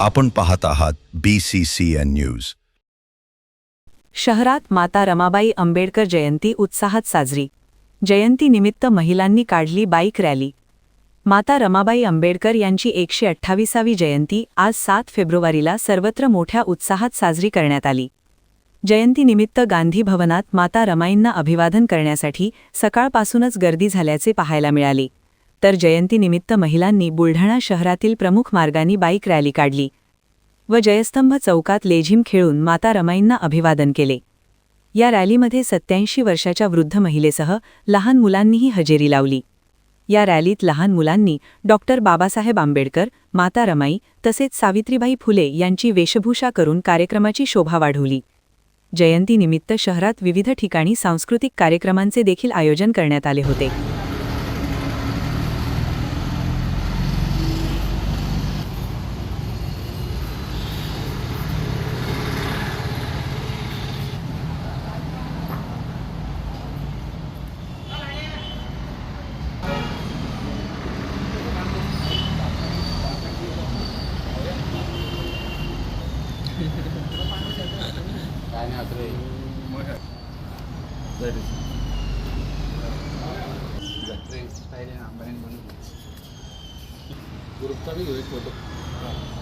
आपण पाहत आहात BCCN न्यूज। शहरात माता रमाबाई आंबेडकर जयंती उत्साहात साजरी। जयंतीनिमित्त महिलांनी काढली बाईक रॅली। माता रमाबाई आंबेडकर यांची 128वी जयंती आज 7 फेब्रुवारीला सर्वत्र मोठ्या उत्साहात साजरी करण्यात आली। जयंतीनिमित्त गांधी भवनात माता रमाईंना अभिवादन करण्यासाठी सकाळपासूनच गर्दी झाल्याचे पाहायला मिळाले। तर जयंतीनिमित्त महिलांनी बुलढाणा शहरातील प्रमुख मार्गांनी बाईक रॅली काढली व जयस्तंभ चौकात लेझीम खेळून माता रमाईंना अभिवादन केले। या रॅलीमध्ये 87 वर्षाच्या वृद्ध महिलेसह लहान मुलांनीही हजेरी लावली। या रॅलीत लहान मुलांनी डॉक्टर बाबासाहेब आंबेडकर, माता रमाई तसेच सावित्रीबाई फुले यांची वेशभूषा करून कार्यक्रमाची शोभा वाढवली। जयंतीनिमित्त शहरात विविध ठिकाणी सांस्कृतिक कार्यक्रमांचे देखील आयोजन करण्यात आले होते। ग्रुपचा भी घेऊ एक फोटो।